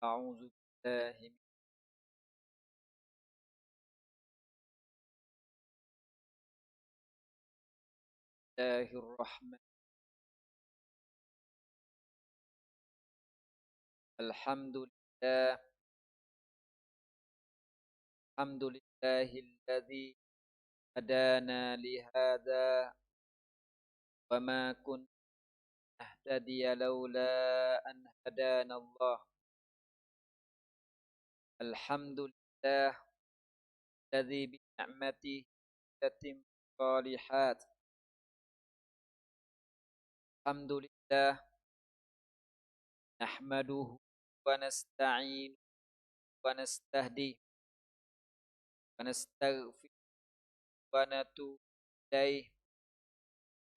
أعوذ بالله من الله الرحمن الحمد لله الحمد لله الذي هدانا لهذا وما كنا نهتدي لولا أن هدانا الله الحمد لله الذي بنعمته تتم الصالحات الحمد لله نحمده ونستعين ونستهديه ونستغفر ونتوب إليه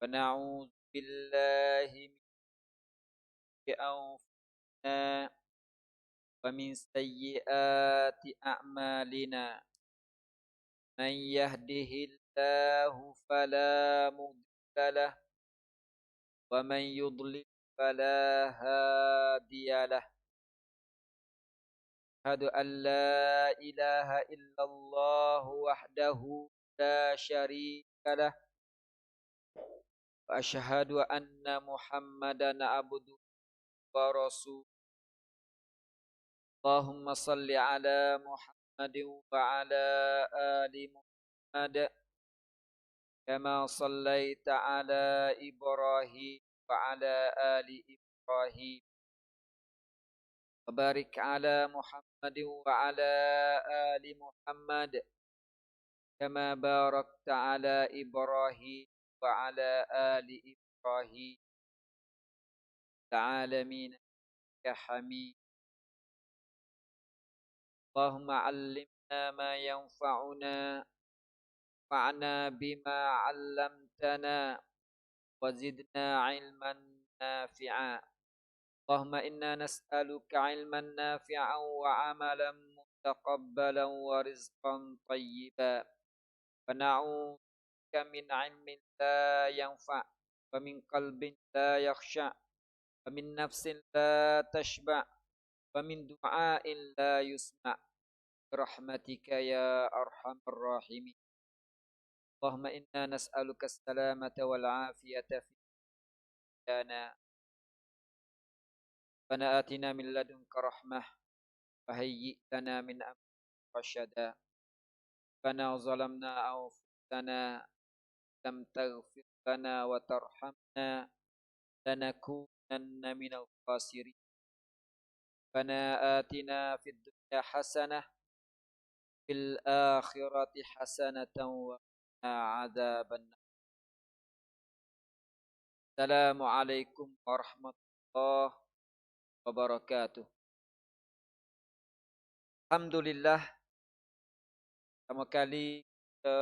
ونعوذ بالله من أنفسنا ومن سيئات أعمالنا من يهده الله فلا مضل له ومن يضلل فلا هادي له أشهد أن لا إله إلا الله وحده لا شريك له وأشهد أن محمدا عبده ورسوله اللهم صل على محمد وعلى آل محمد كما صليت على إبراهيم وعلى آل إبراهيم وبارك على محمد وعلى آل محمد كما باركت على إبراهيم وعلى آل إبراهيم العالمين إنك حميد اللهم علمنا ما ينفعنا وانفعنا بما علمتنا وزدنا علما نافعا اللهم إنا نسألك علما نافعا وعملا متقبلا ورزقا طيبا ونعوذ بك من علم لا ينفع ومن قلب لا يخشع ومن نفس لا تشبع ومن دعاء لا يسمع برحمتك يا أرحم الراحمين اللهم إنا نسألك السلامة والعافية في دنيانا ربنا آتنا من لدنك رحمة وهيئ لنا من أمرنا رشدا ربنا ظلمنا أنفسنا لم تغفر لنا وترحمنا لنكونن من الخاسرين ربنا آتنا في الدنيا حسنة في الآخرة حسنة وقنا عذاب النار السلام عليكم ورحمة الله wabarakatuh. Alhamdulillah, pertama kali kita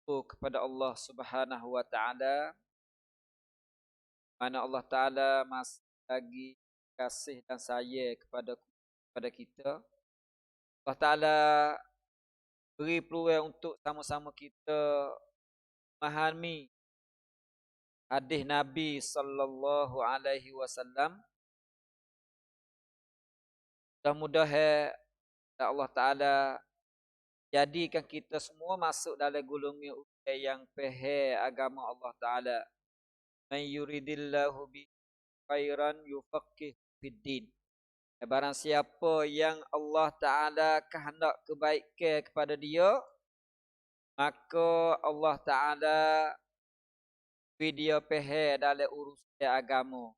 kepada Allah Subhanahu wa taala, mana Allah taala masih lagi kasih dan sayang kepada kita. Allah taala beri peluang untuk sama-sama kita memahami hadis Nabi sallallahu alaihi wasallam. Mudah-mudahan Allah Ta'ala jadikan kita semua masuk dalam golongan yang faham agama Allah Ta'ala. Man yuridillahu bi khairan yufaqqih fid din. Barang siapa yang Allah Ta'ala kehendak kebaikan kepada dia, maka Allah Ta'ala beri dia faham dalam urusan agama.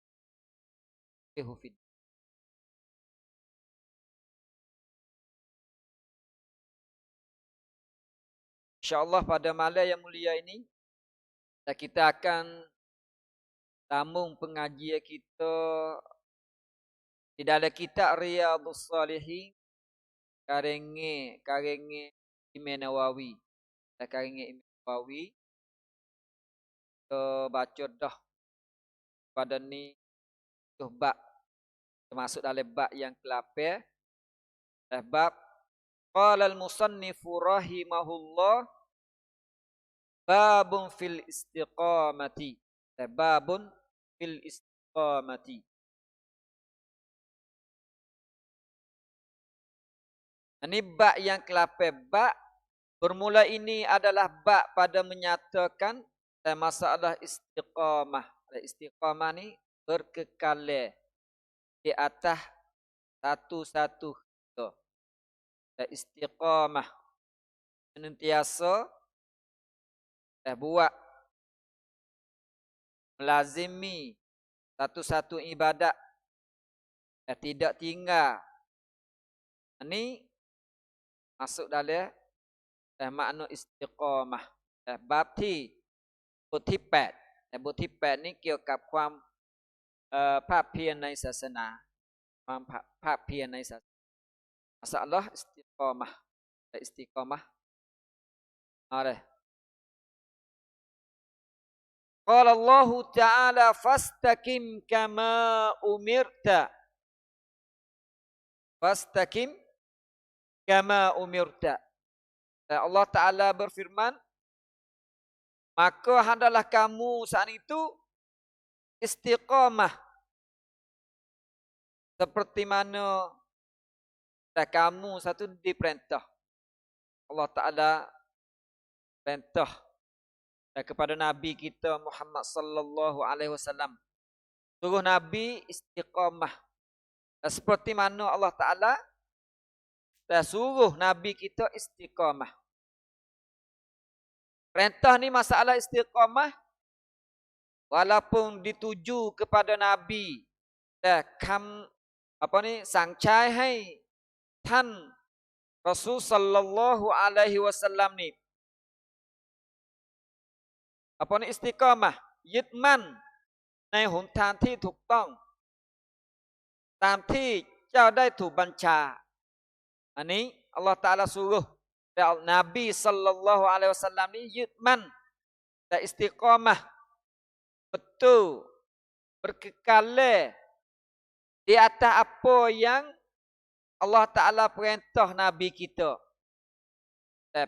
InsyaAllah pada malam yang mulia ini, kita akan sambung pengajian kita di dalam kitab Riyadhus Shalihin karangan Imam Nawawi. Karangan Imam Nawawi kita baca dah pada ni bab termasuk dalam bab yang ke-8. Bab qala al-musannifu rahimahullah babun fil istiqamati. Babun fil istiqamati. Ini bab yang ke-8. Bab bermula ini adalah bab pada menyatakan masalah istiqamah. Istiqamah ni berkekalan di atas satu-satu. Istiqamah senantiasa buat melazimi satu-satu ibadat, tidak tinggal. Ini masuk dalam makna istiqamah. Babที่บทที่8บทที่8นี้เกี่ยวกับความภาคเพียรในศาสนาความภาคเพียรในศาสนาmasalah istiqamah. Istiqamah ada. Qala Allah Ta'ala fastaqim kama umirta. Fastaqim kama umirta. Allah Ta'ala berfirman, maka hendaklah kamu saat itu istiqamah seperti mana kamu satu diperintah. Allah Ta'ala perintah kepada Nabi kita Muhammad sallallahu alaihi wasallam. Suruh Nabi istiqamah. Seperti mana Allah Ta'ala suruh Nabi kita istiqamah. Perintah ni masalah istiqamah walaupun dituju kepada Nabi. Sang cai haiท่าน Rasul sallallahu alaihi wasallam ni istiqamah ยึดมั่นในหนทางที่ถูกต้องตามที่เจ้าได้ถูกบัญชาอันนี้อัลลอฮฺตะอาลา suruh Nabi sallallahu alaihi wasallam ni ยึดมั่นdan istiqamah betul berkekal di atas apa yang Allah Ta'ala perintah Nabi kita.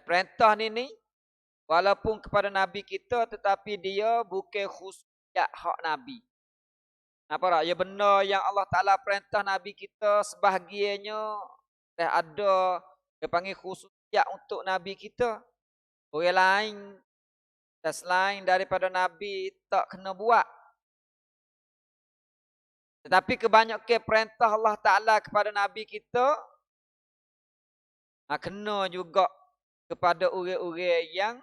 Perintah ni walaupun kepada Nabi kita tetapi dia bukan khususiyat hak Nabi. Apa tak? Ya benar yang Allah Ta'ala perintah Nabi kita sebahagiannya ada dia panggil khususiyat untuk Nabi kita. Orang lain selain daripada Nabi tak kena buat. Tetapi kebanyakan perintah Allah Ta'ala kepada Nabi kita kena juga kepada orang-orang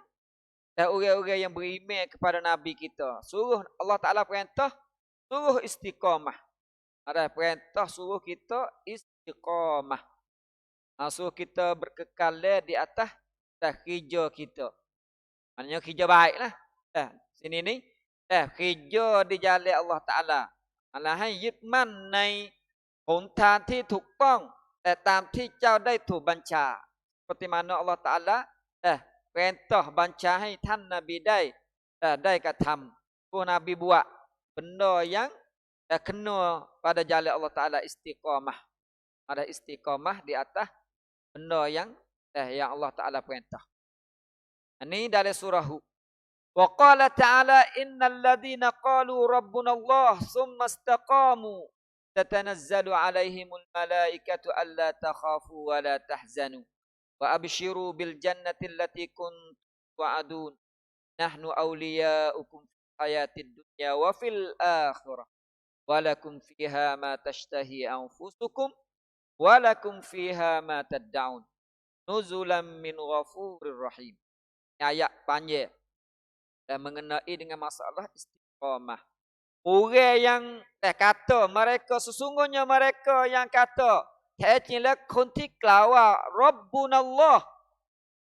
yang beriman kepada Nabi kita. Suruh Allah Ta'ala perintah, suruh istiqamah. Ada perintah suruh kita istiqamah. Suruh kita berkekal di atas kerja kita. Maknanya kerja baiklah. Sini ni kerja di jalan Allah Ta'ala. ให้ยึดมั่นในหนทางที่ถูกต้องแต่ตามที่เจ้าได้ถูกบัญชา seperti mana Allah Ta'ala perintah bacaให้ท่านนบีได้กระทำพวกนบีbuat benda yang kena pada jalan Allah Ta'ala istiqamah. Ada istiqamah di atas benda yang Allah Ta'ala perintah. Ini dari surah Hud. وقال تعالى إن الذين قالوا ربنا الله ثم استقاموا تتنزل عليهم الملائكة ألا تخافوا ولا تحزنوا وأبشروا بالجنة التي كنتم توعدون نحن أولياؤكم في الحياة الدنيا وفي الآخرة ولكم فيها ما تشتهي أنفسكم ولكم فيها ما تدعون نزلا من غفور رحيم. Ayat panjang dan mengenai dengan masalah istiqamah. Orang yang kata mereka sesungguhnya mereka yang kata แท้จริงแล้วคนที่กล่าวว่า Rabbunallah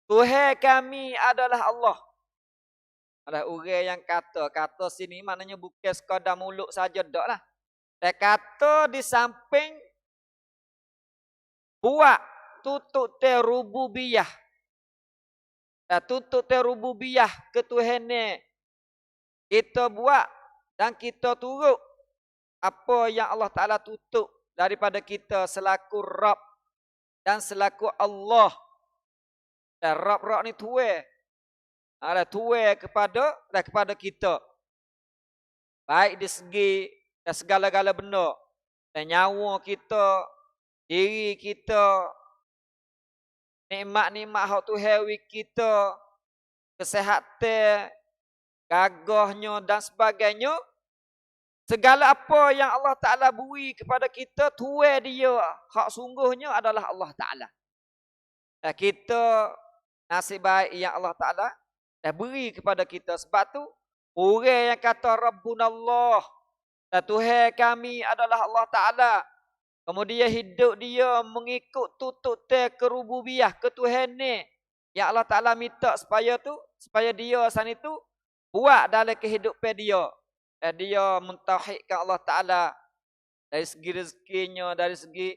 Tuhan kami adalah Allah. Ada orang yang kata sini maknanya bukan sekadar mulut saja dak lah. Dia kata di samping buat tutup terububiyah. Tutup terububiyah ketuhanan kita buat dan kita turut apa yang Allah Ta'ala tutup daripada kita selaku Rabb dan selaku Allah. Dan Rabb ni Tuhan. Ada Tuhan kepada kita. Baik di segi segala-gala benda. Dan nyawa kita, diri kita, nikmat-nikmat hak Tuhan wi kita, kesehatan, gagahnya dan sebagainya. Segala apa yang Allah Ta'ala beri kepada kita, Tuhan dia, hak sungguhnya adalah Allah Ta'ala. Dan kita nasib baik yang Allah Ta'ala dah beri kepada kita. Sebab tu, orang yang kata Rabbunallah, dan Tuhan kami adalah Allah Ta'ala. Kemudian hidup dia mengikut tutup kerububiyah, ketuhanan yang Allah Ta'ala minta supaya dia sana itu buat dalam kehidupan dia. Dan dia mentauhidkan Allah Ta'ala dari segi rezekinya, dari segi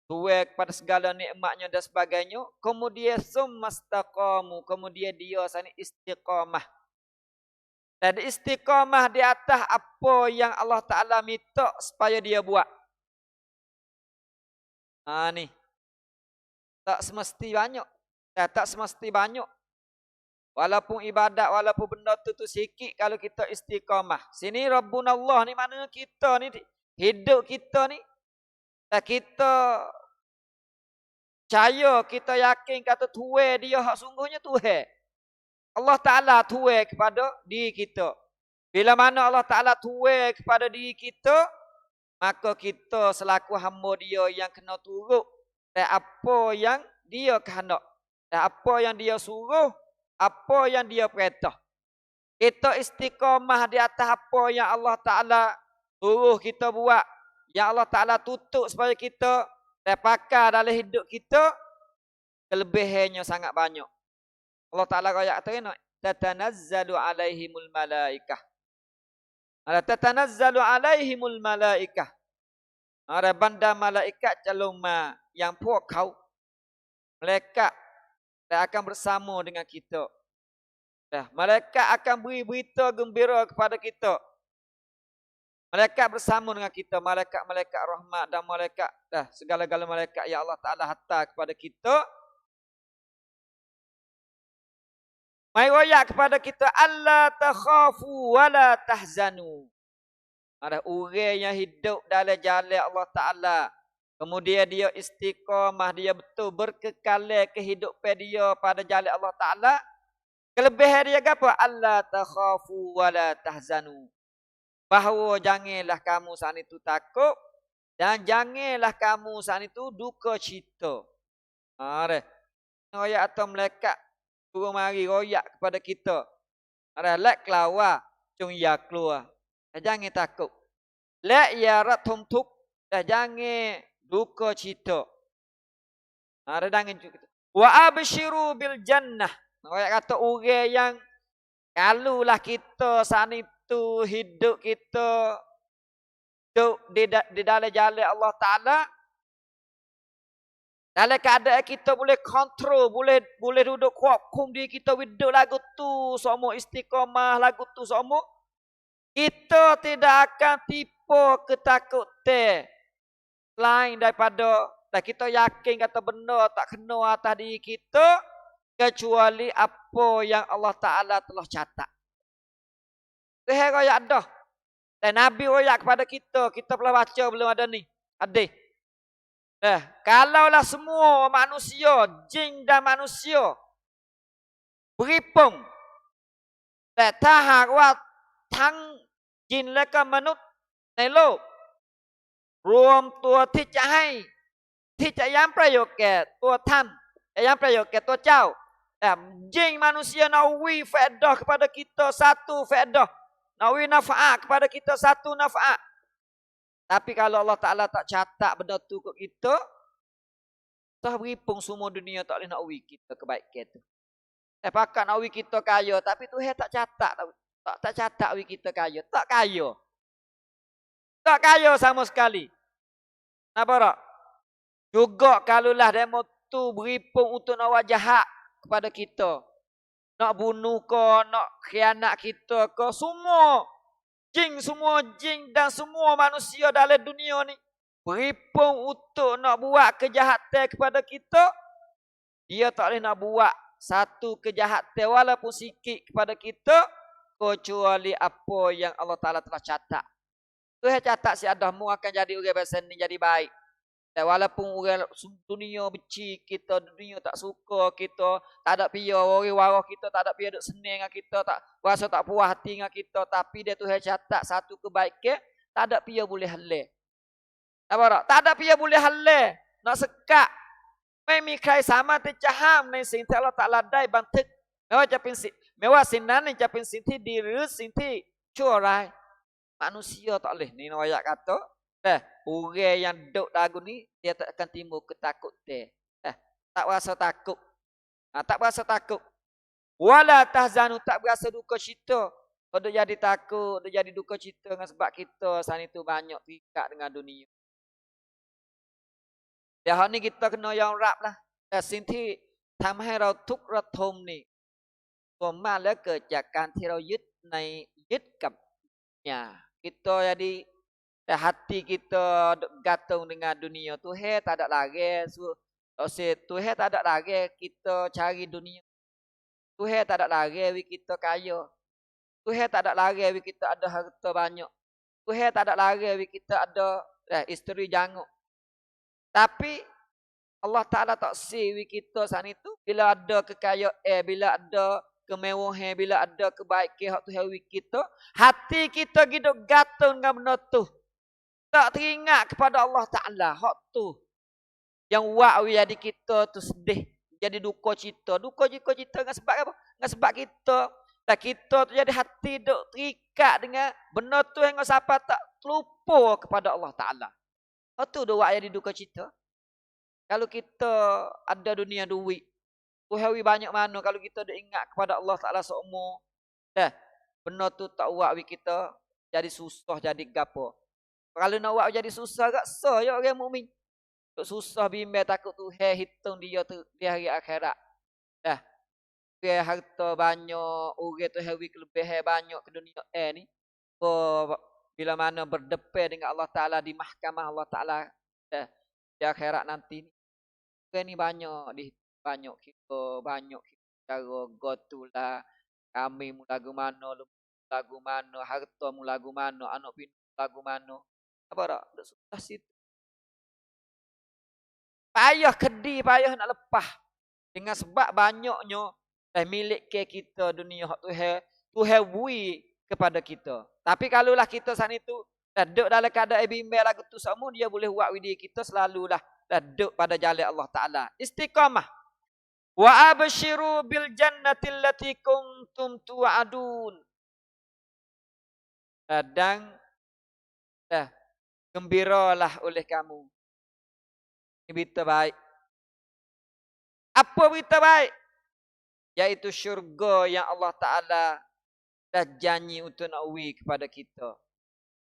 tuai kepada segala nikmatnya dan sebagainya. Kemudian summastaqamu, kemudian dia sana istiqamah. Dan istiqamah di atas apa yang Allah Ta'ala minta supaya dia buat. Ni. Tak semesti banyak. Tak semesti banyak. Walaupun ibadat, walaupun benda tu sikit kalau kita istiqamah. Sini Rabbunallah ni mana kita ni, hidup kita ni. Dan kita percaya, kita yakin kata Tuhan dia hak sungguhnya Tuhan. Allah Ta'ala Tuhan kepada diri kita. Bila mana Allah Ta'ala Tuhan kepada diri kita, maka kita selaku hamba dia yang kena turut. Dan apa yang dia kehendak. Dan apa yang dia suruh. Apa yang dia perintah. Kita istiqamah di atas apa yang Allah Ta'ala suruh kita buat. Yang Allah Ta'ala tutup supaya kita pakai dalam hidup kita. Kelebihannya sangat banyak. Allah Ta'ala kaya kata, tatanazzalu alaihimul malaikah. Tatanazzalu alaihimul malaikah. Ada banda malaikat caluma yang puak kau. Malaikat akan bersama dengan kita. Malaikat akan beri berita gembira kepada kita. Malaikat bersama dengan kita. Malaikat rahmat dan malaikat segala-gala malaikat yang Allah Ta'ala hantar kepada kita. Mai royak kepada kita, Allah takhafu wa la tahzanu. Ada orang yang hidup dalam jalan Allah Ta'ala. Kemudian dia istiqamah, dia betul berkekalan kehidupan dia pada jalan Allah Ta'ala. Kelebihan dia apa? Allah takhafu wa la tahzanu. Bahawa janganlah kamu saat itu takut. Dan janganlah kamu saat itu duka cita. Royak atau malaikat suruh mari royak kepada kita. Lek keluar, cung ya keluar. Jangan takut. Lek ya rathum tuk. Jangan duka cita. Jangan duka cita. Wa abshiru bil jannah. Royak kata orang yang kalulah kita saat itu hidup kita di dalam jalan Allah Ta'ala. Dalam keadaan kita boleh kontrol, boleh duduk hukum diri kita hidup lagu tu semua istiqamah, lagu tu semua. Kita tidak akan tipu ketakutan lain daripada dan kita yakin kata benda tak kena atas diri kita kecuali apa yang Allah Ta'ala telah catat. Tuhan royak dah. Dan Nabi royak kepada kita pernah baca belum ada ni? Hadis. Kalaulah semua manusia, jin dan manusia beripungแต่ถ้าหากว่าทั้งจินและก็มนุษย์ในโลกรวมตัวที่จะย้ำประโยชน์แก่ตัวท่านย้ำประโยชน์แก่ตัวเจ้าjin manusia nawi faedah kepada kita satu faedah, nawi nafa'at kepada kita satu nafa'at. Tapi kalau Allah Ta'ala tak catat benda tu ke kita, tak beripung semua dunia tak boleh nak uwi kita kebaikan tu. Pakat nak uwi kita kaya, tapi Tuhan tak catat. Tak catat uwi kita kaya. Tak kaya. Tak kaya sama sekali. Nampak tak? Juga kalaulah demo tu beripung untuk nak buat jahat kepada kita. Nak bunuh ke, nak khianat kita ke, semua jin dan semua manusia dalam dunia ni beripung untuk nak buat kejahatan kepada kita. Dia tak boleh nak buat satu kejahatan walaupun sikit kepada kita kecuali apa yang Allah Ta'ala telah catat. Tuhan catat si adahmu akan jadi orang biasa ni jadi baik. Dan walaupun orang dunia benci kita, dunia tak suka kita, tak ada pia orang warah kita, tak ada pia duk senang dengan kita, tak rasa tak puas hati dengan kita, tapi dia Tuhan catat satu kebaikan, tak ada pia boleh halal. Apa tak? Tak ada pia boleh halal. Nak sekak. ไม่มีใครสามารถที่จะห้ามในสิ่งที่อัลเลาะห์ตะอาลาได้บันทึกไม่ว่าจะเป็นสิ่งไม่ว่าสิ่งนั้นจะเป็นสิ่งที่ดีหรือสิ่งที่ชั่วร้าย manusia tak boleh ni ayat kata orang yang duduk lagu ni dia tak akan timbul ketakutan tak rasa takut tak rasa takut wala tahzanu tak berasa duka cita duk jadi takut duk jadi duka cita dengan sebab kita saat itu banyak terikat dengan dunia. Dah ni kita kena yang rap lah. แต่สิ่งที่ทำให้เราทุกข์ระทมนี่ส่วนมากแล้วเกิดจากการที่เรายึดกับdunia. Kita jadi hati kita gantung dengan dunia. Tuhan tak ada lagi. Tuhan tak ada lagi kita cari dunia. Tuhan tak ada lagi kita kaya. Tuhan tak ada lagi kita ada harta banyak. Tuhan tak ada lagi kita ada isteri janguk. Tapi Allah Ta'ala tak siwi kita saat itu. Bila ada kekayaan, bila ada kemewahan, bila ada kebaikan hak Tuhan kita, hati kita gitu gantung dengan benda tu. Tak teringat kepada Allah Ta'ala hak tu. Yang buat jadi kita tu sedih, jadi duka cita. Duka cita dengan sebab apa? Dengan sebab kita. Dan kita tu jadi hati duk terikat dengan benda tu yang siapa tak lupa kepada Allah Ta'ala. Hak tu dia buat jadi duka cita. Kalau kita ada dunia duit, Tuhan banyak mana kalau kita dah ingat kepada Allah Ta'ala seumur. Benda tu tak buat kita jadi susah, jadi gapo. Kalau nak buat jadi susah tak sah ya orang mukmin. Susah bimbang takut Tuhan hitung dia tu di hari akhirat. Dia harta banyak, orang tu hari kelebihan banyak ke dunia ni. Bila mana berdepan dengan Allah Ta'ala di mahkamah Allah Ta'ala di akhirat nanti ni. Ni banyak kita cara gotulah kami mulagu mana harta mulagu mana anak bini mulagu mana apa tak susah situ payah kedi payah nak lepas dengan sebab banyaknya milik kita dunia hak Tuhan bui kepada kita. Tapi kalaulah kita saat itu duduk dalam keadaan bimbang lagu tu semua dia boleh buat widi kita selalulah duduk pada jalan Allah Ta'ala. Istiqamah. Wa abshiru bil jannati allati kuntum tu'adun. Dan gembiralah oleh kamu. Ini berita baik. Apa berita baik? Yaitu syurga yang Allah Ta'ala dah janji untuk nak uwi kepada kita.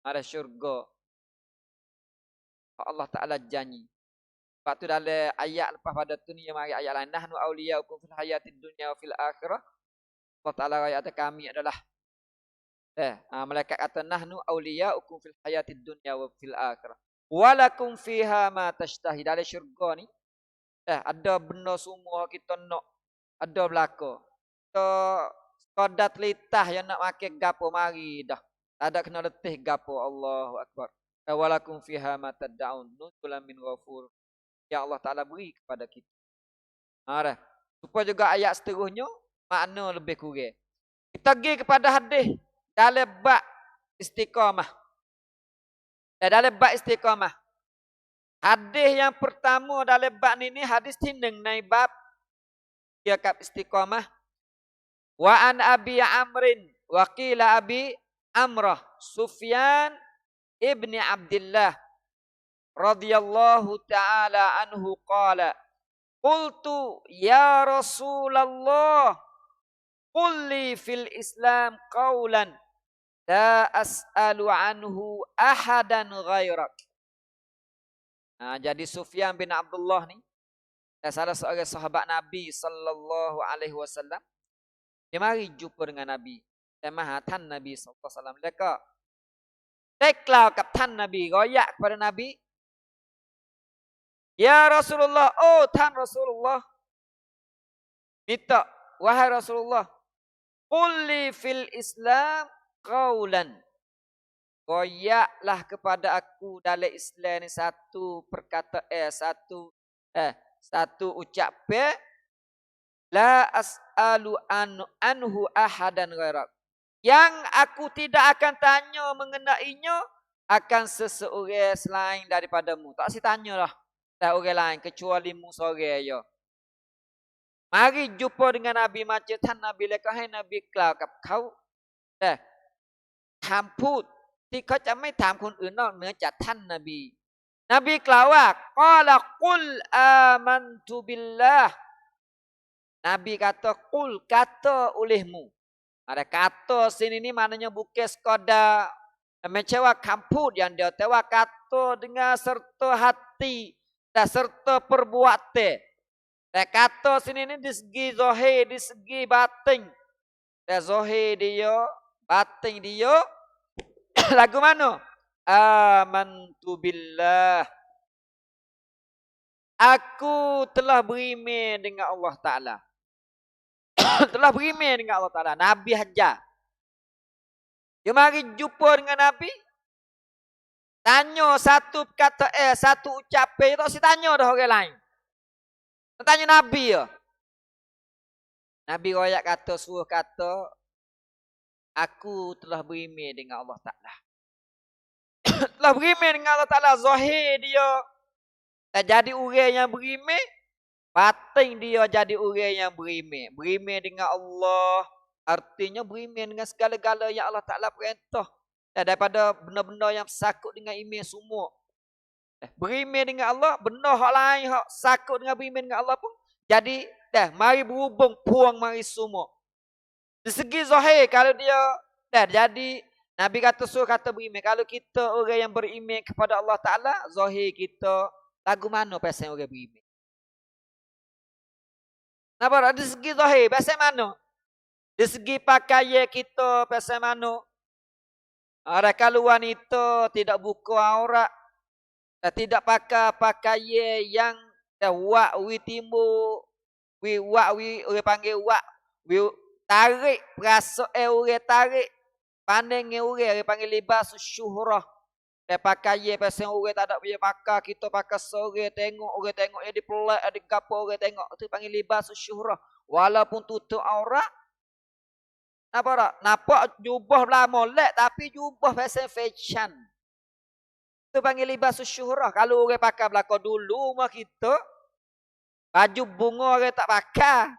Ada syurga. Allah Ta'ala janji. Sebab tu dalam ayat lepas pada tu ni yang mari ayat lain. Nahnu awliyaukum fil hayatid dunya wa fil akhirah. Allah Ta'ala kata kami adalah malaikat kata nahnu awliyaukum fil hayatid dunya wa fil akhirah. Walakum fiha ma tashtahi. Dalam syurga ni ada benda semua kita nak ada belaka. Kita sekadar telitah yang nak makan gapo mari dah. Tak ada kena letih gapo. Allahu akbar. Walakum fiha ma tad'un nuzulan min ghafur. Yang Allah Ta'ala beri kepada kita. Supaya juga ayat seterusnya, makna lebih kurang. Kita pergi kepada hadis dalam bab istiqamah. Dalam bab istiqamah. Hadis yang pertama dalam bab ni hadis tineng nai bab kitab istiqamah. Wa an Abi Amrin wa qila Abi Amrah Sufyan ibni Abdullah radhiyallahu ta'ala anhu qala qultu ya Rasulullah qul li fil Islam qawlan la as'alu anhu ahadan ghairak. Jadi Sufyan bin Abdullah ni salah seorang sahabat Nabi sallallahu alaihi wasallam. Dia mari jumpa dengan Nabi. Semahatan Nabi sallallahu alaihi wasallam. Mereka deklar kat tan Nabi, royak kepada Nabi. Ya Rasulullah, oh tan Rasulullah. Minta, wahai Rasulullah. Qul li fil Islam qawlan. Koyaklah kepada aku dalam Islam ni satu perkataan, satu ucapan, la as'alu anhu ahadan ghairak. Yang aku tidak akan tanya mengenainya akan seseorang selain daripadamu. Tak si tanya lah. Tak orang lain kecuali mu seorang ya. Mari jumpa dengan Nabi macam tan Nabi lekah Nabi klau kap kau. Dah. ถามพูดที่เขาจะไม่ถามคนอื่นนอกเหนือจากท่านนบีนบีกล่าวว่ากอละกุลอามันตุบิลลาห์ Nabi kata kul kata olehmu. Ada kata sini ni maknanya bukan sekadar mencewa kamput yang dia tewa kata dengan serta hati dan serta perbuatan. Dan kata sini ni di segi zahir, di segi batin. Dan zahir dia, batin dia lagu mana? Amantu billah. Aku telah beriman dengan Allah Ta'ala. Telah beriman dengan Allah Ta'ala. Nabi hajar. Dia mari jumpa dengan Nabi. Tanya satu kata satu ucapan. Tak si tanya dah orang lain. Tanya Nabi ya. Nabi royak kata, suruh kata, aku telah beriman dengan Allah Ta'ala. Telah beriman dengan Allah Ta'ala. Zahir dia tak jadi orang yang beriman. Batin dia jadi orang yang beriman. Beriman dengan Allah. Artinya beriman dengan segala-gala yang Allah Ta'ala perintah. Dan daripada benda-benda yang sakut dengan iman semua. Beriman dengan Allah. Benda hak lain hak sakut dengan beriman dengan Allah pun. Jadi mari berhubung puang mari semua. Di segi zahir kalau dia jadi Nabi kata suruh kata beriman. Kalau kita orang yang beriman kepada Allah Ta'ala. Zahir kita lagu mana pasal orang beriman. Nampak? Di segi zahir, pasal mana? Di segi pakaian kita, pasal mana? Ada kalau wanita tidak buka aurat, tidak pakai pakaian yang wak wi timur, orang panggil wak, wi tarik, perasa orang tarik, pandang orang panggil libas syuhrah. Pakai pasal orang tak ada punya pakai, kita pakai sore tengok yang dipelak, ada gapo orang tengok, tu panggil libas syuhrah. Walaupun tutup aurat. Nampak jubah belah molek tapi jubah pasal fashion. Tu panggil libas syuhrah. Kalau orang pakai belakang dulu mah kita baju bunga orang tak pakai.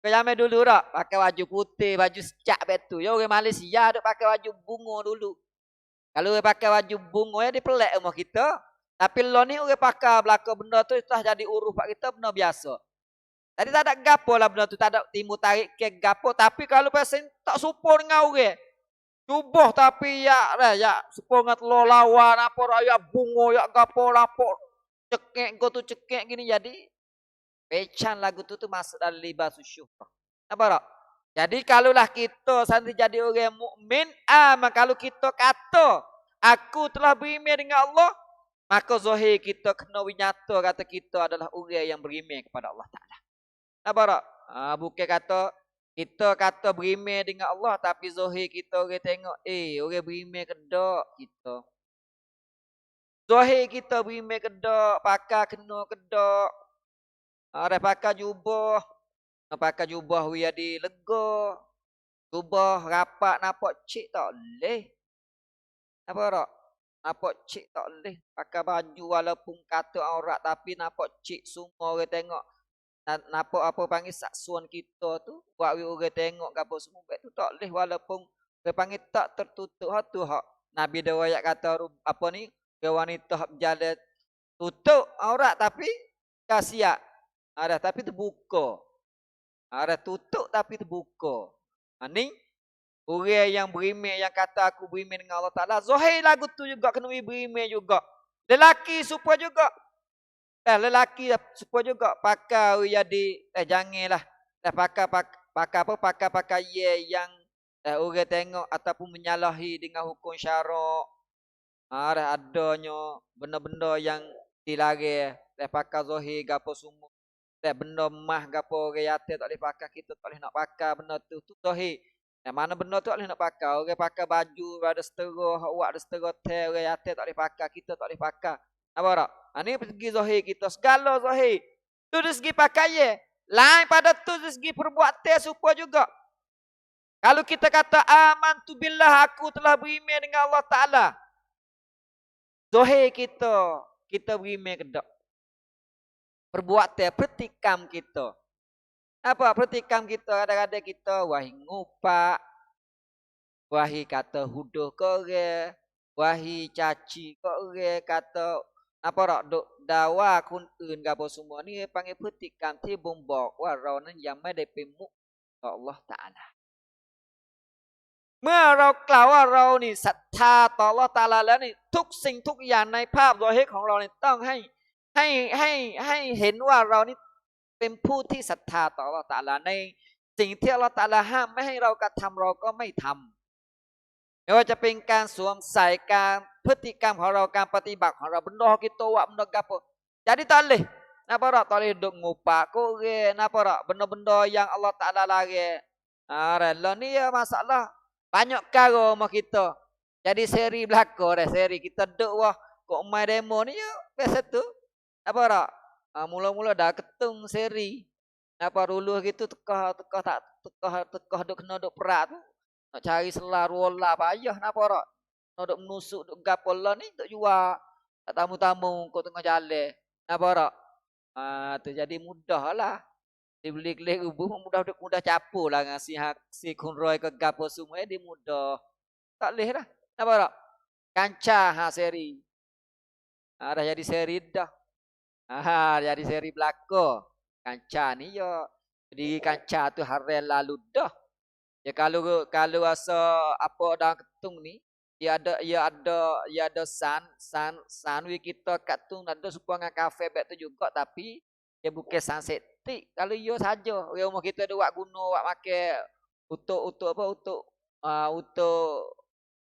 Kau zaman dulu tak pakai baju putih, baju secak betul. Ya orang Malaysia ada pakai baju bunga dulu. Kalau orang pakai baju bunga ya dipelak rumah kita. Tapi lo ni orang pakai belakang benda tu telah jadi uruf pak kita benda biasa. Jadi tak ada gapo lah benda tu. Tak ada timbul tarik ke gapo. Tapi kalau pasal tak support dengan orang. Cubuh tapi ya support dengan telur lawan. Apa raya bunga ya gapo lapor. Cekek go tu cekek gini jadi. Pecan lagu tu masuk dalam libas syukur. Apa tak? Jadi kalaulah kita nanti jadi orang mukmin, kalau kita kata aku telah beriman dengan Allah, maka zahir kita kena nyata kata kita adalah orang yang beriman kepada Allah Taala. Apa tak? Bukan kata kita kata beriman dengan Allah tapi zahir kita orang tengok orang beriman ke dak kita. Zahir kita beriman ke dak, pakai kena ke dak. Ada pakai jubah. Pakai jubah we di lega. Jubah rapat nampak cik tak leh. Apa tak? Nampak cik tak leh. Pakai baju walaupun kata aurat tapi nampak cik semua orang tengok. Nampak apa panggil saksuan kita tu. Buat we orang tengok apa semua tu tak leh walaupun orang panggil tak tertutup hak tu hak. Nabi riwayat kata apa ni? Wanita hak berjalan tutup aurat tapi kasiak. Ada tapi terbuka. Ada tutup tapi terbuka. Ni orang yang beriman yang kata aku beriman dengan Allah Ta'ala. Zahir lagu tu juga kena beriman juga. Lelaki supaya juga. Lelaki supaya juga pakai jadi janganlah. Pakai yang orang tengok ataupun menyalahi dengan hukum syarak. Adanya benda-benda yang dilarang. Pakai zahir gapo semua. Benda mah gapo orang yatim tak boleh pakai, kita tak boleh nak pakai benda tu zahir. Yang mana benda tu tak boleh nak pakai. Orang pakai baju, ada setera, awak ada setera tel, orang yatim tak boleh pakai, kita tak boleh pakai. Apa tak? Ini segi zahir kita, segala zahir. Tu dari segi pakaian. Lain pada tu dari segi perbuatan serupa juga. Kalau kita kata amantu billah, aku telah beriman dengan Allah Ta'ala. Zahir kita beriman ke tak? Perbuatan, pertikam kita. Apa pertikam kita? Kadang-kadang kita wahi ngupak, wahi kata huduh kore, wahi caci kore, kata apa rak duk dawa kuntun gapo semua ni panggil pertikam ti bombok warau nan yang mai depemu Allah Ta'ala. เมื่อเรากล่าวว่าเรานี่ศรัทธาต่ออัลเลาะห์ตะอาลาแล้วนี่ทุกสิ่งทุกอย่างในภาพโดยเหตุของเราเนี่ยต้องให้เห็นว่าเรานี่เป็นผู้ที่ศรัทธาต่ออัลเลาะห์ตะอาลาในสิ่งที่อัลเลาะห์ตะอาลาห้ามไม่ให้เรากระทำเราก็ไม่ทำไม่ว่าจะเป็นการสวมใส่การพฤติกรรมของเราการปฏิบัติของเรา benda kita buat benda gapo jadi tak boleh napa tak boleh duk ngupak kore napa tak benda-benda yang Allah Taala larang lah ni ya masalah banyak karo sama kita. Jadi seri belaka dah seri kita duk wah kok main demo ni ya biasa tu. Apa tak? Mula-mula dah ketung seri. Apa ruluh gitu tekah duk kena duk perak tu. Nak cari selar rola payah napa tak? Nak duk menusuk duk gapo lah ni duk jual tak tamu-tamu kok tengah jalan. Napa tak? Tu jadi mudahlah. Dibeli kelih ubuh mudah capur lah ngasih si kunroy ke gapo semua dia mudah. Tak leh dah. Apa tak? Kanca seri. Dah jadi seri dah. Jadi seri belaka. Kanca ni ya jadi kanca tu hari lalu dah. Ya kalau rasa apa dah ketung ni dia ada sanwi kita kat tu ada supaya kafe bet tu juga tapi dia bukan sansetik. Kalau yo saja rumah kita ada buat guna buat makan untuk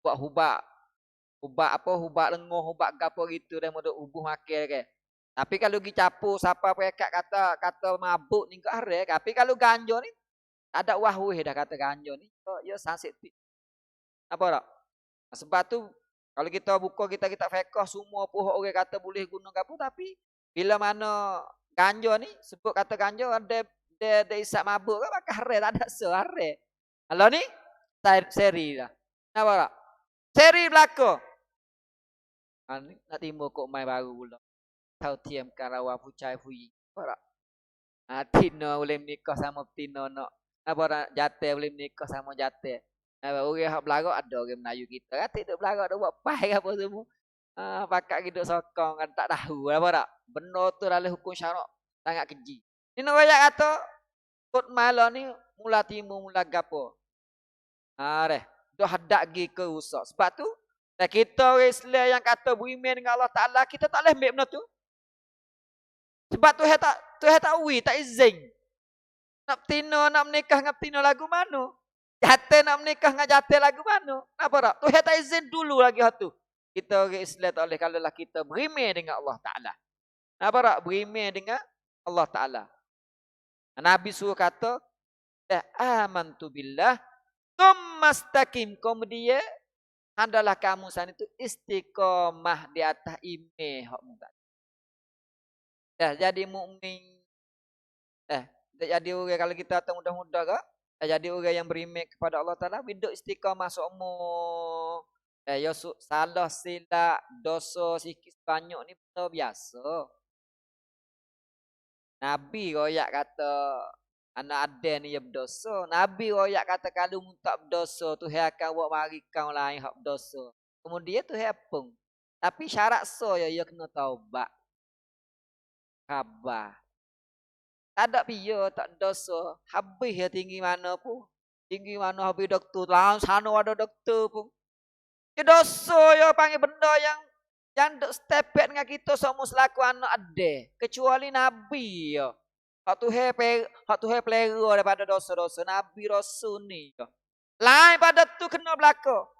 buat hubak lengoh hubak gapo gitu dah modok ubuh makan ke. Tapi kalau gi capur siapa pekat kata mabuk ni ke are tapi kalau ganja ni tak ada wahweh dah kata ganja ni yo sansetik. Apa tak? Sebab tu kalau kita buka kita fiqh semua puhuk orang kata boleh guna gapo tapi bila mana ganja ni sebut kata ganja ada isap mabuk kan pakai hare tak ada sehare. Kalau ni seri dah. Nampak tak? Seri belaka. Ni nak timbul kok mai baru pula. Tahu tiam karawa pucai fui. Nampak tak? Tina boleh menikah sama tina nak. Nampak tak? Jate boleh menikah sama jate. Nampak orang hak belagak ada orang Melayu kita. Kata duk belagak dah buat pai apa semua. Pakat hidup sokong kan tak tahu apa tak. Benda tu dalam hukum syarak sangat keji. Ini nak banyak kata kot malah ni mula timbul mula gapo. Deh. Dah hadak gi ke rusak. Sebab tu kita orang Islam yang kata beriman dengan Allah Taala kita tak boleh ambil benda tu. Sebab tu tak ui tak izin. Nak betina nak menikah dengan betina lagu mana? Jate nak menikah dengan jate lagu mana? Apa tak? Tu tak izin dulu lagi tu. Kita orang Islam tak boleh kalau lah kita beriman dengan Allah Ta'ala. Apa tak? Beriman dengan Allah Ta'ala. Nabi suruh kata, amantu billah, tummastaqim. Kemudian, adalah kamu sana itu istiqomah di atas iman. Jadi mukmin. Jadi orang kalau kita tahu mudah-mudah ke? Jadi orang yang beriman kepada Allah Ta'ala, hidup istiqomah semua. Ya salah silap dosa sikit banyak ni benda biasa. Nabi royak kata anak ada ni ya berdosa. Nabi royak kata kalau tak berdosa Tuhan akan buat mari kau lain hak berdosa. Kemudian Tuhan pun. Tapi syarat ya kena taubat. Khabar. Tak ada piye tak dosa. Habis ya tinggi mana pun. Tinggi mana habis doktor. Langsung sana ada doktor pun. Dosa ya panggil benda yang duk stepet dengan kita semua selaku anak ada. Kecuali Nabi ya. Hak Tuhan pelera daripada dosa-dosa. Nabi Rasul ni. Lain pada tu kena belaka.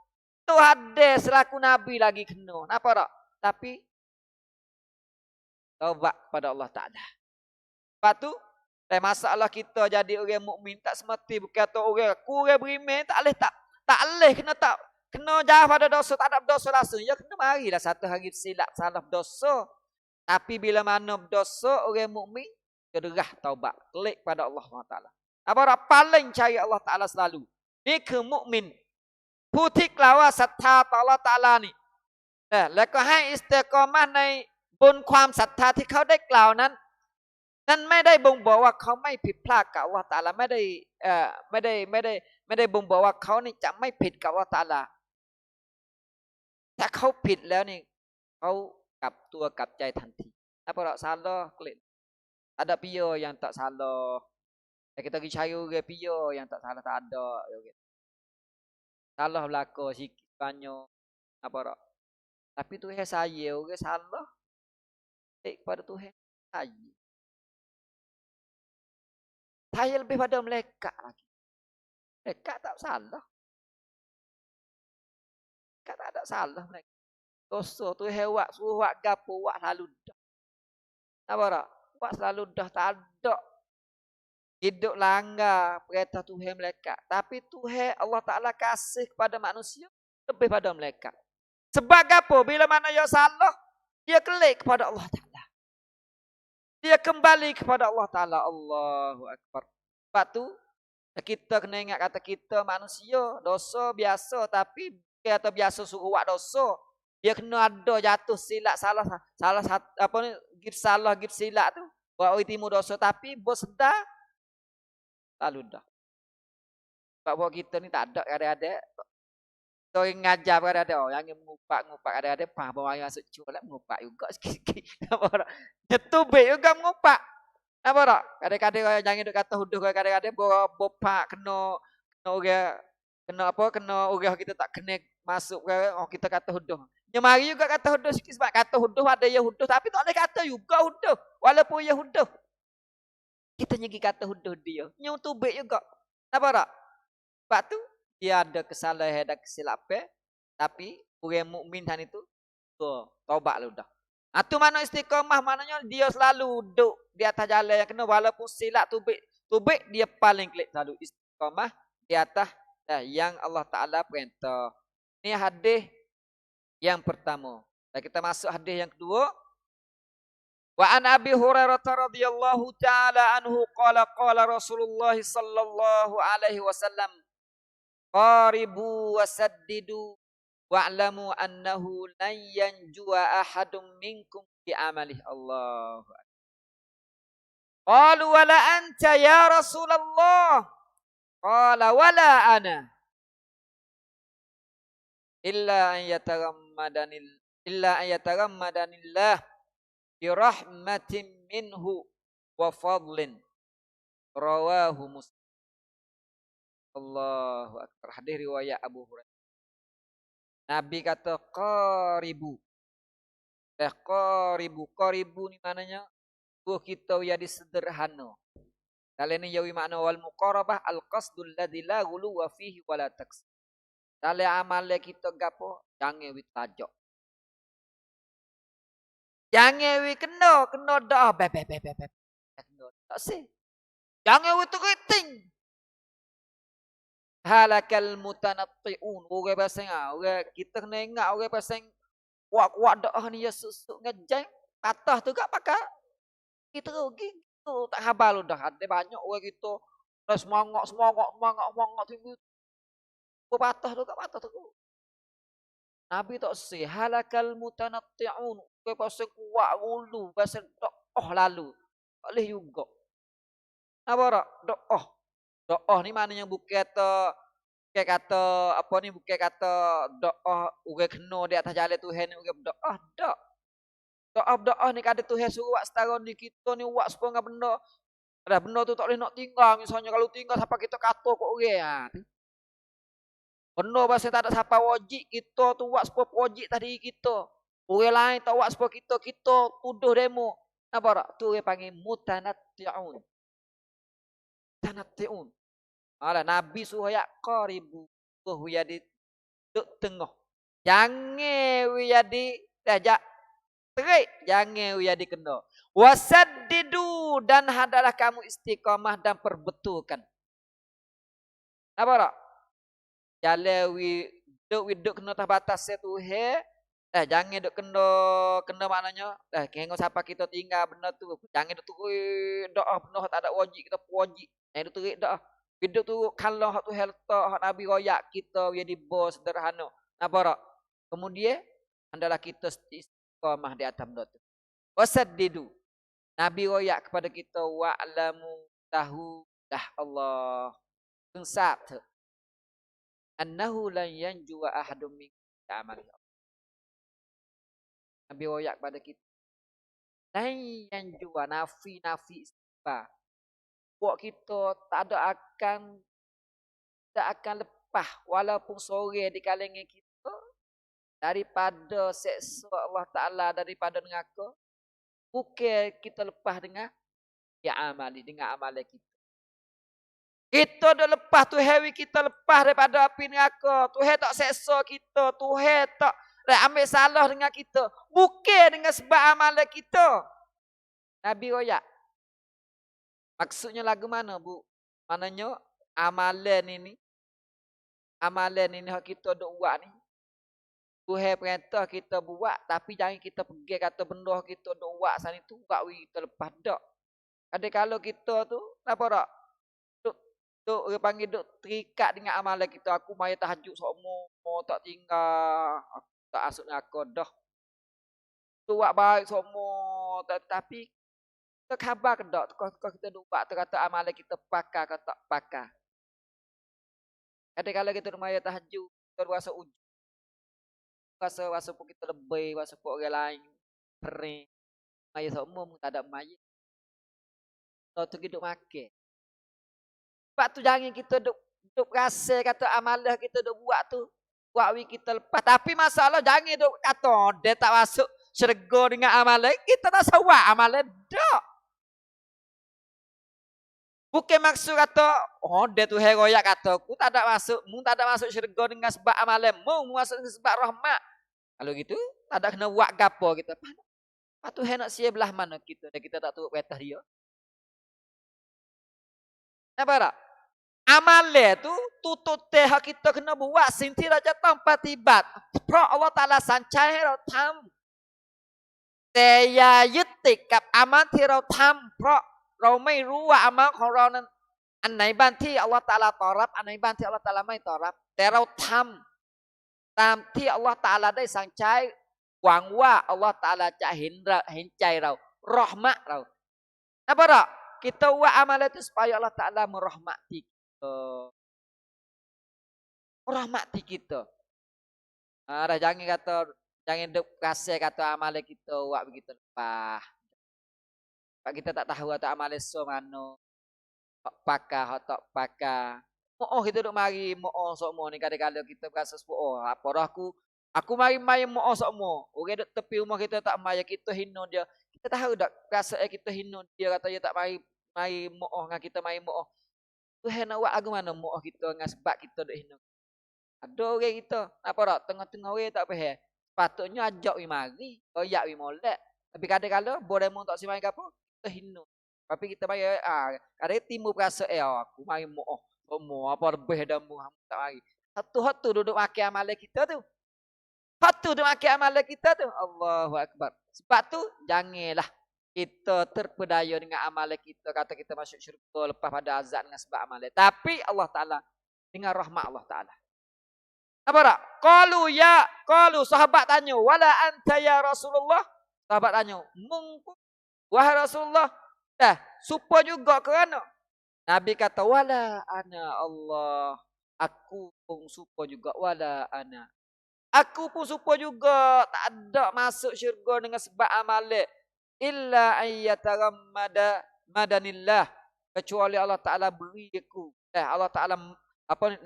Tu ada selaku Nabi lagi kena. Kenapa tak? Tapi taubat pada Allah Ta'ala. Lepas tu Masalah kita jadi orang mukmin tak semati berkata orang kurang beriman tak leh kena jauh pada dosa, tak ada dosa langsung. Ya kena marilah satu hari silap salah dosa. Tapi bila mana berdosa orang mukmin cederah taubat, klik pada Allah SWT. Apa orang paling cari Allah Taala selalu. Ni ke mukmin. ผู้ที่กล่าวว่าศรัทธาต่ออัลเลาะห์ตะอาลานี่แล้วก็ให้อิสติกอมะห์ในบนความศรัทธาที่เขาได้กล่าวนั้นนั่นไม่ได้บ่งบอกว่าเขาไม่ผิดพลาดกับอัลเลาะห์ตะอาลาไม่ได้บ่งบอกว่าเขานี่จะไม่ผิดกับอัลเลาะห์ตะอาลาถ้าเขาผิดแล้วนี่เขากลับตัวกลับใจทันทีapa tak salah klik ada pia yang tak salah kita pergi cari orang pia yang tak salah tak ada salah berlaku sikit banyak apa tak tapi Tuhan saya orang salah kepada Tuhan saya lebih pada mereka lagi mereka tak salah mereka tak ada salah mereka dosa Tuhan buat suruh buat gapo buat selalu dah apa tak buat selalu dah tak ada hidup langgar perintah Tuhan mereka tapi Tuhan Allah Ta'ala kasih kepada manusia lebih pada mereka sebab apa bila mana dia salah dia klik kepada Allah Ta'ala dia kembali kepada Allah Ta'ala. Allahu Akbar. Sebab tu kita kena ingat kata kita manusia dosa biasa tapi kata biasa suruh buat dosa dia kena ada jatuh silap salah apa ni gif silap tu buat timur dosa tapi bos sedar lalu dah. Sebab buat kita ni tak ada ada kita ngajar ada yang ngupak ada pah bawa masuk curang ngupak juga sikit-sikit. Nyetubik juga ngupak. Apa tak? Kadang-kadang jangan duk kata huduh kadang-kadang bawa bopak kena orang kita tak kena masuk kita kata huduh. Nyemari juga kata huduh sikit sebab kata huduh ada ya huduh tapi tak boleh kata juga huduh walaupun ya huduh. Kita nyegi kata huduh dia. Nyetubik juga. Apa tak? Sebab tu dia ada kesalahan dan kesilapan tapi orang mukmin dan itu taubat lu dah. Itu mana istiqamah maknanya dia selalu duduk di atas jalan yang kena walaupun silap tubik dia paling klik selalu istiqamah di atas yang Allah Taala perintah. Ini hadis yang pertama. Dan kita masuk hadis yang kedua. Wa an Abi Hurairah radhiyallahu taala anhu qala Rasulullah sallallahu alaihi wasallam qaribu wasaddidu wa'lamu annahu lan yanjua ahadun minkum bi amalihi Allah. Qalu wala anta ya Rasulullah. Qala wala ana. Illa an yatagammadanillah bi rahmatin minhu wa fadlin. Rawahu Muslim. Allahu Akbar. Hadis riwayat Abu Hurairah. Nabi kata qaribu. Qaribu ni maknanya buah kita jadi sederhana. Dalam ni yawi makna wal muqarabah al qasdul ladzi la ghulu wa fihi wala taks. Dalam amal kita gapo jangan wi tajak. Jangan wi kena dah kena tak sih. Jangan wi teriting. Halakal mutanatti'un. Orang pasang orang kita kena ingat orang pasang kuat dah ni ya susuk ngejeng patah tu gak pakai kita rugi tu tak khabar lu dah ada banyak orang kita semangat tinggi patah tu gak patah tu. Nabi tak sih halakal mutanatti'un. Orang pasang kuat dulu pasang lalu. Tak boleh juga. Apa dak? Doa ni maknanya bukan kata apa ni bukan kata doa orang kena di atas jalan Tuhan ni orang berdoa dak. Doa ni kada Tuhan suruh buat setara ni kita ni buat sepengah benda. Ada benda tu tak boleh nak tinggal misalnya kalau tinggal siapa kita kata kok orang benda pasal tak ada siapa wajib kita tu buat sepuluh wajib tadi kita. Orang lain tak buat sepuluh kita tuduh demo. Apa tak? Tu orang panggil mutanatti'un. Mutanatti'un. Alah Nabi suruh ya qaribu suruh jadi duk tengah. Jangan jadi tajak terik, jangan jadi kena. Wasaddidu dan hendaklah kamu istiqamah dan perbetulkan. Apa tak? Jalan duk kena atas batas tu he. Jangan duk kena maknanya. Kengok siapa kita tinggal benda tu. Jangan duk turut doa penuh tak ada wajib kita wajib. Jangan duk turut doa. Hidup tu kalau hak tu he letak hak Nabi royak kita jadi bos sederhana. Apa tak? Kemudian hendaklah kita istiqamah di atas benda tu. Wasaddidu. Nabi royak kepada kita wa'lamu tahu dah Allah. Sat annahu lan yanju ahadum min amali. Nabi royak kepada kita lan yanju nafi istighfar. Buat kita tak akan lepas walaupun sore di kalangan kita daripada seksa Allah Taala, daripada neraka. Bukan kita lepas dengan amali dengan amalan kita. Kita dah lepas Tuhan kita lepas daripada api neraka. Tuhan tak seksa kita. Tuhan tak ambil salah dengan kita. Bukan dengan sebab amalan kita. Nabi royak. Maksudnya lagu mana bu? Maknanya amalan ini hak kita duk buat ni. Tuhan perintah kita buat. Tapi jangan kita pergi kata benda kita duk buat sana tu. Buat kita lepas tak. Kadang-kadang kita tu. Kenapa tak? Duk orang panggil duk terikat dengan amalan kita. Aku maya tahajud semua, tak tinggal. Aku tak asuk neraka dah. Tu buat baik semua, tetapi kita khabar ke dak? Kau kita duk buat tu kata amalan kita pakar ke tak pakar. Kadang-kadang kita maya tahajud, kita rasa uji. Rasa pun kita lebih, rasa pun orang lain perih. Maya semua tak ada maya. Tu kita duk makan. Sebab tu jangan kita duk rasa kata amalah kita duk buat tu. Buat kita lepas. Tapi masalah jangan duk kata dia tak masuk syurga dengan amalan. Kita tak sawak amalan. Tak. Bukan maksud kata, dia tu heroyak kata, aku tak ada masuk. Mu tak ada masuk syurga dengan sebab amalan. Mu masuk dengan sebab rahmat. Kalau gitu, tak ada kena buat gapo kita. Lepas tu nak siap belah mana kita. Dan kita tak turut perintah dia. Nampak tak? Amalan tu tutup teh kita kena buat sinti raja tanpa tibat. Pro Allah Taala sancai เราทำแต่อย่ายึดติดกับอามัลที่เราทำเพราะเราไม่รู้ว่าอามัลของเรานั้นอันไหนบ้างที่อัลลอฮฺตะอาลาตอบรับอันไหนบ้างที่อัลลอฮฺตะอาลาไม่ตอบรับแต่เราทำตามที่อัลลอฮฺตะอาลาได้สั่งใช้หวังว่าอัลลอฮฺตะอาลาจะเห็นใจเรารอห์มะเรา Apa tak? Kita buat amalan itu supaya Allah Ta'ala merahmati kita. Merahmati kita. Jangan duk rasa kata amalan kita buat begitu lepas. Sebab kita tak tahu atau amalan so mana. Pakar atau tak pakar. Kita duk mari semua ni kadang-kadang kita berasa apa dah aku mari semua. Orang duk tepi rumah kita tak mari kita hina dia. Kita tahu tak perasaan kita hina dia kata dia tak mari dengan kita mari Tuhan nak buat lagu mana kita dengan sebab kita duk hina. Ada orang kita apa tak tengah-tengah orang tak faham. Patutnya ajak mari, royak molek. Tapi kadang-kadang boleh tak simai apa kita hina. Tapi kita mari kadang timbul perasaan aku mari semua apa lebih dah mu tak mari. Satu duduk makan amalan kita tu. Satu duduk makan amalan kita tu. Allahu Akbar. Sebab tu janganlah kita terpedaya dengan amalan kita. Kata kita masuk syurga lepas pada azab dengan sebab amalan. Tapi Allah Ta'ala dengan rahmat Allah Ta'ala. Apa tak? Qalu sahabat tanya. Wala anta ya Rasulullah. Sahabat tanya. Mungkin. Wahai Rasulullah. Supa juga kerana. Nabi kata wala ana Allah. Aku pun supa juga wala ana. Aku pun supa juga tak ada masuk syurga dengan sebab amalan. Illa ayyatarammada madanillah. Kecuali Allah Ta'ala beri aku. Allah Ta'ala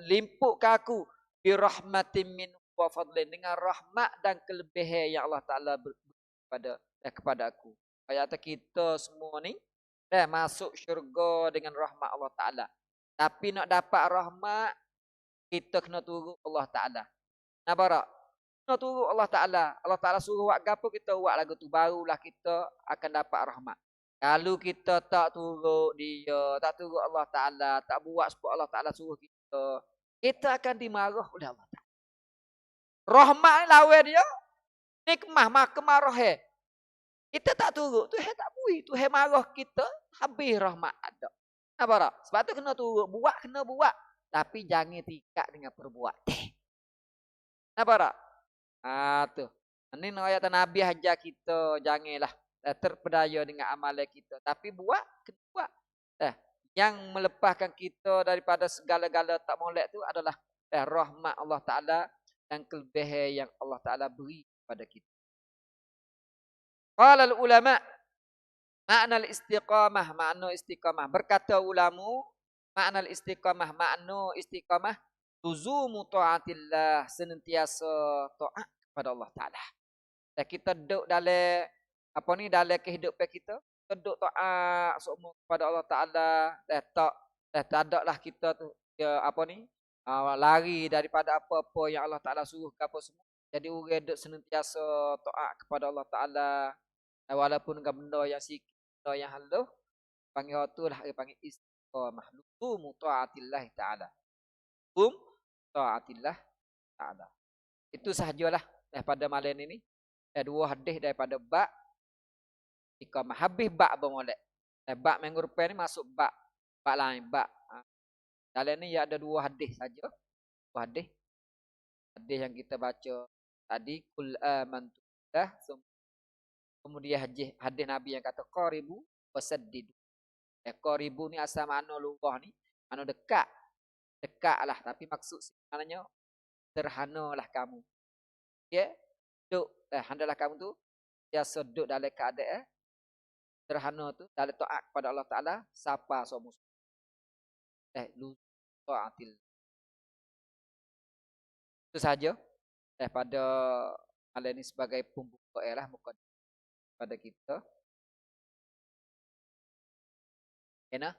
limpukkan aku. Birahmatin min wa fadlin. Dengan rahmat dan kelebihan yang Allah Ta'ala beri kepada aku. Kata kita semua ni. Masuk syurga dengan rahmat Allah Ta'ala. Tapi nak dapat rahmat. Kita kena turut Allah Ta'ala. Nampak tak? Kena turut Allah Ta'ala. Allah Ta'ala suruh buat apa kita buat lagu tu. Barulah kita akan dapat rahmat. Kalau kita tak turut dia, tak turut Allah Ta'ala, tak buat sebab Allah Ta'ala suruh kita akan dimarah oleh Allah Ta'ala. Rahmat ni lawan dia, nikmah kemarah he. Kita tak turut, Tuhan tak bui, Tuhan marah kita, habis rahmat ada. Apa tak? Sebab tu kena turut, buat kena buat. Tapi jangan tingkat dengan perbuatan. Apa tak? Tu. Ini ayat Nabi ajar kita, janganlah terpedaya dengan amalan kita. Tapi buat, kena buat. Yang melepaskan kita daripada segala-gala tak molek tu adalah rahmat Allah Ta'ala dan kelebihan yang Allah Ta'ala beri kepada kita. Qala al-ulama makna al-istiqamah, makna istiqamah. Berkata ulama, makna al-istiqamah, makna istiqamah luzumu ta'atillah, senantiasa taat kepada Allah Ta'ala. Dan kita duduk dalam dalam kehidupan kita duduk taat semua kepada Allah Ta'ala. Tak ada lah kita tu lari daripada apa-apa yang Allah Ta'ala suruh ke apa semua. Jadi orang duduk senantiasa taat kepada Allah Ta'ala. Walaupun dengan benda yang sikit, benda yang halus, panggil tu lah, panggil istiqamah. Luzumu ta'atillah Ta'ala. Luzum ta'atillah Ta'ala. Itu sahajalah daripada malam ini. Dua hadis daripada bab iqamah. Habis bab bermolek. Bab minggu depan ni masuk bab lain. Dalam ni ada dua hadis saja. Dua hadis. Hadis yang kita baca tadi. Kul amantu billah. Kemudian hadis Nabi yang kata qaribu wasaddidu. Qaribu ni asal makna lughah ni. Makna dekat. Dekat lah. Tapi maksud sebenarnya sederhanalah kamu. Ya. Duk. Handalah kamu tu. Biasa duduk dalam keadaan sederhana tu. Dalam taat kepada Allah Ta'ala. Sapa semua. Lu taatil. Itu saja. Pada malam ini sebagai pembuka lah. Bukan pada kita. Kena?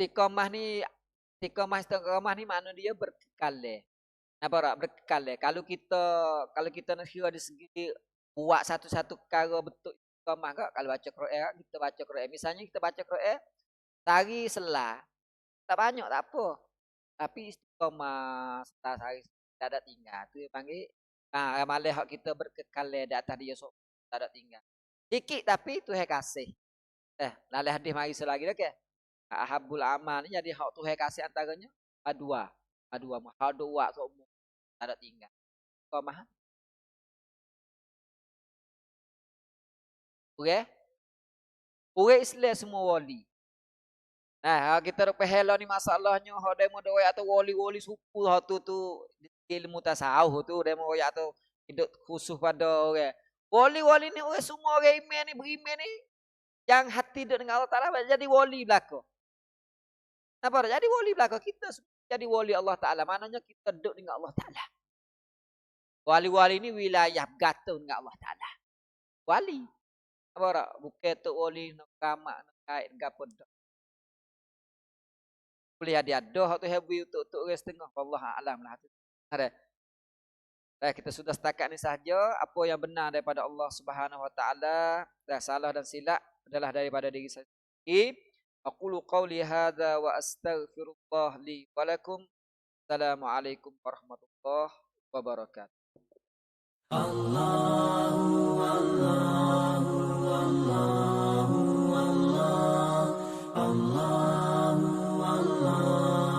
Istiqamah ni makna dia berkekal. Nampak tak? Berkekal. Kalau kita nak kira dari segi buat satu-satu perkara betul istiqamah ke? Kalau baca Quran, kita baca Quran. Misalnya kita baca Quran, sehari selah. Tak banyak, tak apa. Tapi istiqamah setelah sehari tak ada tinggal. Tu panggil amalan hak kita berkekal di atas dia sok tak ada tinggal. Sikit tapi Tuhan kasih. Lalu hadis mari selagi dah ke? Ahabul amal ni jadi hak Tuhan kasih antaranya dua. Hak dua semua tak ada tinggal. Istiqamah. Okey? Orang Islam semua wali. Nah, kita nak pahal ni masalahnya hak demo doa atau wali-wali suku hak tu ilmu tasawuf tu demo atau hidup khusus pada orang. Wali-wali ni orang semua orang iman ni beriman ni yang hati duduk dengan Allah Ta'ala jadi wali belaka. Nampak tak? Jadi wali belaka. Kita jadi wali Allah Ta'ala. Maknanya kita duduk dengan Allah Ta'ala. Wali-wali ni wilayah bergantung dengan Allah Ta'ala. Wali. Nampak tak? Bukan tu wali nak ramak, nak kait, nak apa tak. Boleh ada hak tu hebi untuk orang setengah. Allah Alam lah. Kita sudah setakat ni sahaja. Apa yang benar daripada Allah Subhanahu Wa Ta'ala. Salah dan silap adalah daripada diri saya sendiri. Aqulu qawli hadha wa astaghfirullah li wa lakum. Assalamualaikum warahmatullahi wabarakatuh. Allah